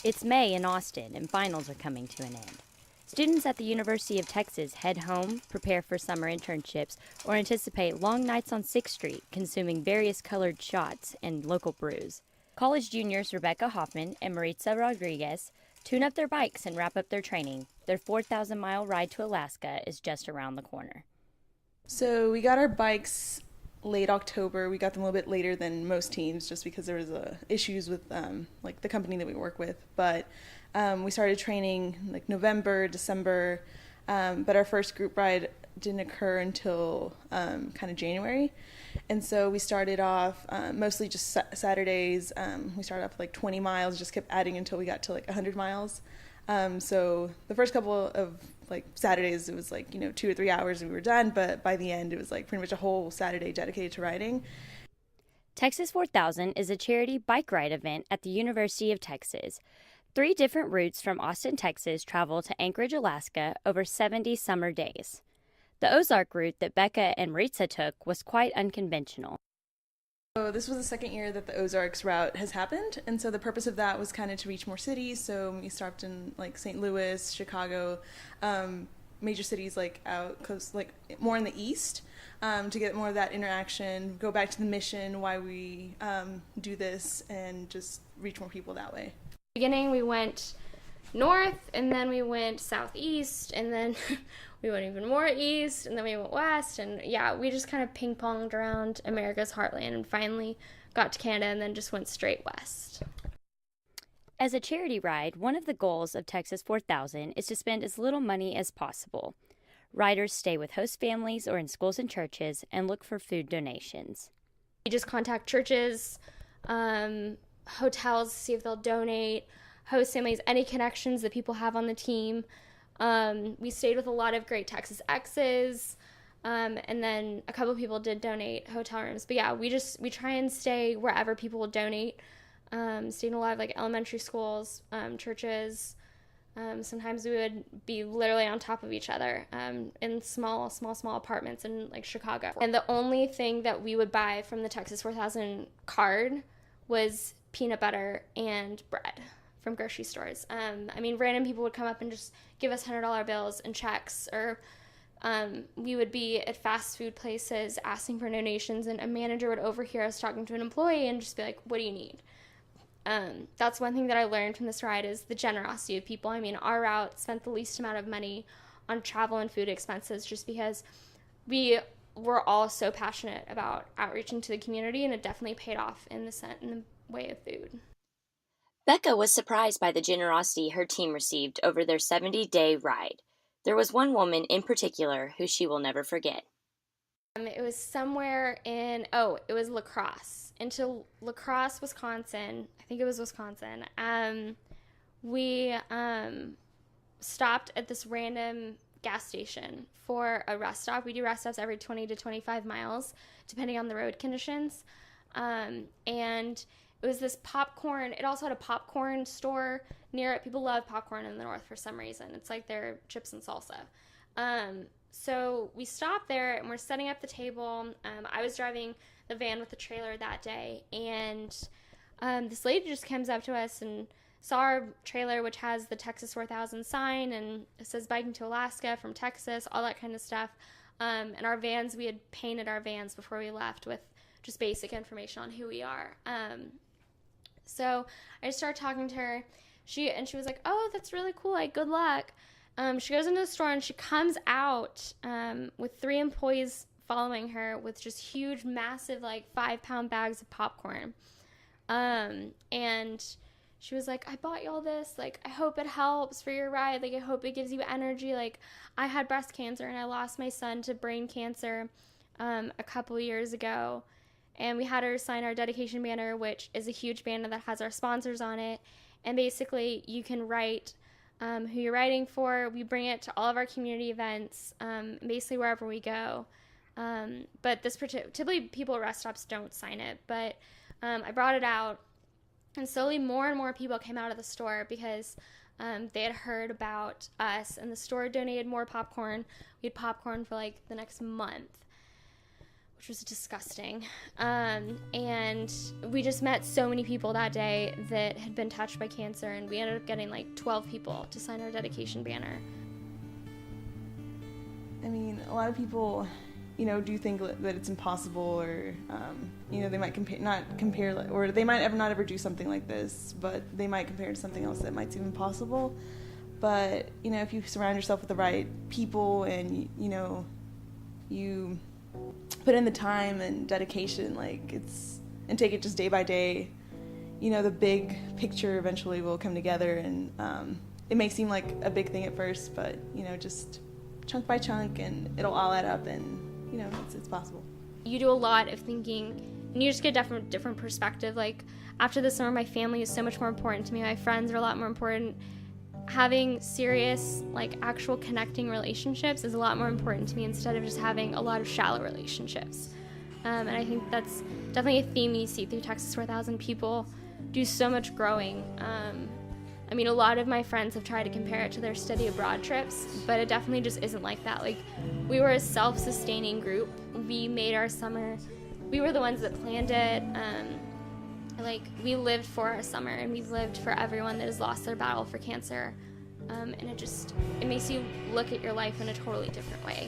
It's May in Austin, and finals are coming to an end. Students at the University of Texas head home, prepare for summer internships, or anticipate long nights on 6th Street consuming various colored shots and local brews. College juniors Rebecca Hoffman and Maritza Rodriguez tune up their bikes and wrap up their training. Their 4,000-mile ride to Alaska is just around the corner. So we got our bikes late October. We got them a little bit later than most teams just because there was issues with like the company that we work with. But we started training like November, December, but our first group ride didn't occur until kind of January. And so we started off mostly just Saturdays. We started off with like 20 miles, just kept adding until we got to like 100 miles. So the first couple of like Saturdays, it was like, 2 or 3 hours and we were done. But by the end, it was like pretty much a whole Saturday dedicated to riding. Texas 4000 is a charity bike ride event at the University of Texas. 3 different routes from Austin, Texas travel to Anchorage, Alaska over 70 summer days. The Ozark route that Becca and Maritza took was quite unconventional. So this was the second year that the Ozarks route has happened, and so the purpose of that was kind of to reach more cities. So we stopped in like St. Louis, Chicago, major cities like out coast, like more in the east, to get more of that interaction. Go back to the mission, why we do this, and just reach more people that way. Beginning, we went north, and then we went southeast, and then we went even more east, and then we went west, and yeah, we just kind of ping-ponged around America's heartland and finally got to Canada and then just went straight west. As a charity ride, one of the goals of Texas 4000 is to spend as little money as possible. Riders stay with host families or in schools and churches and look for food donations. We just contact churches, hotels to see if they'll donate, host families, any connections that people have on the team. We stayed with a lot of great Texas exes, and then a couple people did donate hotel rooms. But yeah, we try and stay wherever people will donate. Stayed in a lot of like elementary schools, churches. Sometimes we would be literally on top of each other in small apartments in like Chicago. And the only thing that we would buy from the Texas 4000 card was peanut butter and bread from grocery stores. Random people would come up and just give us $100 bills and checks, or we would be at fast food places asking for donations, and a manager would overhear us talking to an employee and just be like, what do you need? That's one thing that I learned from this ride is the generosity of people. Our route spent the least amount of money on travel and food expenses just because we were all so passionate about outreaching to the community, and it definitely paid off in the way of food. Becca was surprised by the generosity her team received over their 70-day ride. There was one woman in particular who she will never forget. It was somewhere it was La Crosse. Into La Crosse, Wisconsin. I think it was Wisconsin. We stopped at this random gas station for a rest stop. We do rest stops every 20 to 25 miles, depending on the road conditions. And it was this popcorn. It also had a popcorn store near it. People love popcorn in the north for some reason. It's like their chips and salsa. So we stopped there and we're setting up the table. I was driving the van with the trailer that day, and this lady just comes up to us and saw our trailer, which has the Texas 4000 sign, and it says biking to Alaska from Texas, all that kind of stuff. And our vans, we had painted our vans before we left with just basic information on who we are. So I just started talking to her. She was like, oh, that's really cool. Like, good luck. She goes into the store and she comes out with 3 employees following her with just huge, massive, like 5-pound bags of popcorn. And she was like, I bought y'all this. Like, I hope it helps for your ride. Like, I hope it gives you energy. Like, I had breast cancer and I lost my son to brain cancer a couple years ago. And we had her sign our dedication banner, which is a huge banner that has our sponsors on it. And basically, you can write who you're writing for. We bring it to all of our community events, basically wherever we go. But typically people at rest stops don't sign it. But I brought it out, and slowly more and more people came out of the store because they had heard about us, and the store donated more popcorn. We had popcorn for like the next month, which was disgusting. And we just met so many people that day that had been touched by cancer, and we ended up getting like 12 people to sign our dedication banner. I mean, a lot of people, you know, do think that it's impossible, or, you know, they might compare, or they might not ever do something like this, but they might compare to something else that might seem impossible. But, you know, if you surround yourself with the right people and, you know, you put in the time and dedication, like, and take it just day by day, you know, the big picture eventually will come together, and it may seem like a big thing at first, but, you know, just chunk by chunk, and it'll all add up, and, you know, it's possible. You do a lot of thinking, and you just get a different perspective. Like, after the summer, my family is so much more important to me. My friends are a lot more important. Having serious, like, actual connecting relationships is a lot more important to me, instead of just having a lot of shallow relationships. And I think that's definitely a theme you see through Texas 4000. People do so much growing. I mean, a lot of my friends have tried to compare it to their study abroad trips, but it definitely just isn't like that. Like, we were a self-sustaining group. We made our summer. We were the ones that planned it. Like, we lived for our summer, and we've lived for everyone that has lost their battle for cancer. And it makes you look at your life in a totally different way.